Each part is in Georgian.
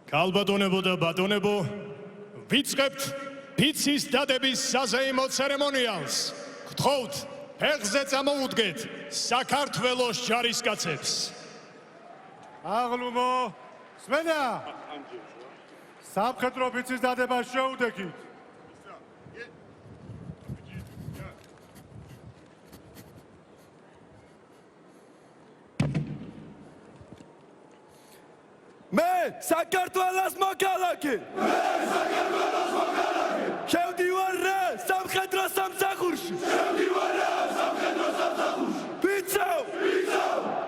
Kalbadonebo და ბატონებო, ვიწყებთ ფიცის დადების საზეიმო ცერემონიალს. გთხოვთ, ფეხზე წამოუდგეთ საქართველოს ჯარისკაცებს. აღლუმო, სმენა! სამხედრო ფიცის დადებას შეუდექით. მე საქართველოს მოქალაქე შევდივარ რა სამხედრო სამსახურში ბიჭო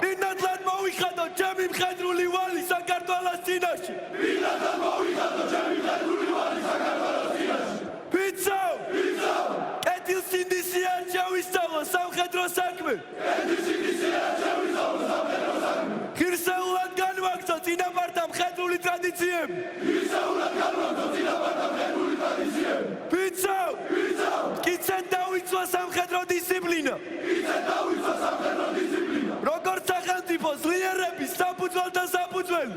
ინდად მოვიხადო ჩემი მხედრული ვალი საქართველოს წინაშე ბიჭო კეთილსინდისი არ ჩავისწავლო სამხედრო საქმე ღირსეულად განვაგრძო წინაპართა მხედრული ტრადიციები ბიჭო კიცენ დავიცვა სამხედრო დისციპლინა როგორც სახელმწიფო ძლიერების საფუძველთა საფუძველი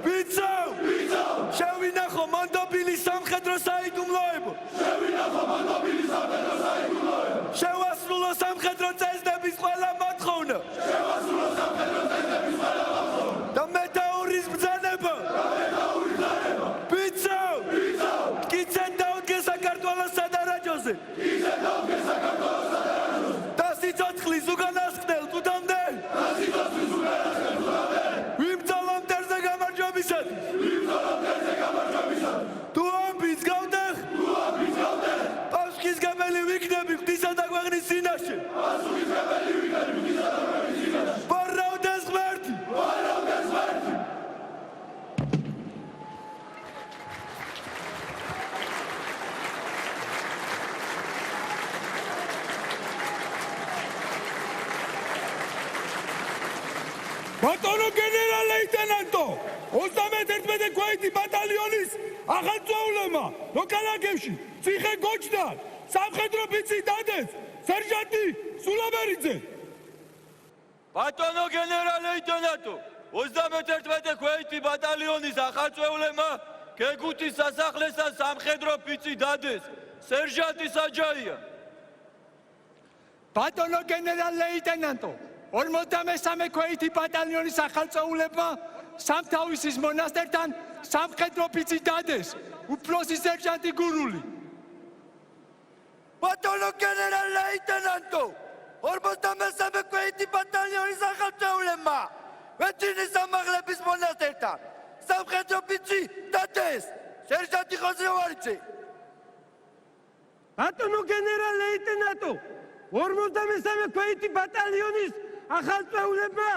ბიჭო შევინახო მონდობილი სამხედრო საიდუმლოებო შევასრულო სამხედრო წესდების ყველა მოთხოვნა და მეტაურის ბრძანება ბიჭო კიცენ დაუდგე საქართველოს სადარაჯოზე და სიცოცხლის უკანასკნელ თუდამდე ვიბრძოლო მტერზე გამარჯვებისათვის თუ ამბიც გავდეხ პასუხისმგებელი ვიქნები ღვთისა და ქვეყნის წინაშე ვარავდეს ღმერთი ბატონო გენერალ-ლეიტენანტო 31 ქვეითი ბატალიონის ახალწეულებმა მოქალაქეში ციხე გოჩდან სამხედრო ფიცი დადეს სერჟანტი სულამერიძე ბატონო გენერალ-ლეიტენანტო 31 ქვეითი ბატალიონის ახალწეულებმა გეგუთის სასახლესთან სამხედრო ფიცი დადეს სერჟანტი საჯაია ბატონო გენერალ-ლეიტენანტო 53 ქვეითი ბატალიონის ახალწეულებმა სამთავისის მონასტერთან სამხედრო ფიცი დადეს უფროსი სერჟანტი გურული ბატონო გენერალ-ლეიტენანტო 53 ქვეითი ბატალიონის ახალწეულებმა ვეჩინის სამაღლების მონასტერთან სამხედრო ფიცი დადეს სერჟანტი ხოზრევარიძე ბატონო გენერალ-ლეიტენანტო 53 ქვეითი ბატალიონის ახალწეულებმა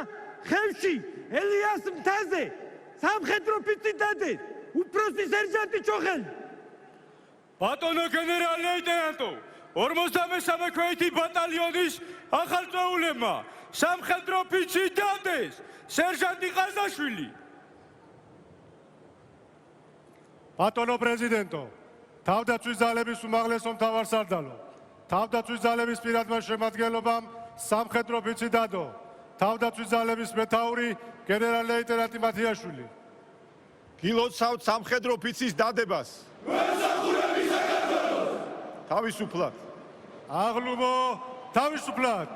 ხევში ელიას მთაზე სამხედრო ფიცი დადეს უფროსი სერჟანტი ჩოხელი ბატონო გენერალ-ლეიტენანტო 53 ქვეითი ბატალიონის ახალწეულებმა სამხედრო ფიცი დადეს სერჟანტი ყაზაშვილი ბატონო პრეზიდენტო თავდაცვის ძალების უმაღლესო მთავარსარდალო თავდაცვის ძალების პირადმა შემადგენლობამ სამხედრო ფიცი დადო თავდაცვის ძალების მეთაური გენერალ-ლეიტენანტი მათიაშვილი გილოცავთ სამხედრო ფიცის დადებას. თავისუფლად აღლუმო თავისუფლად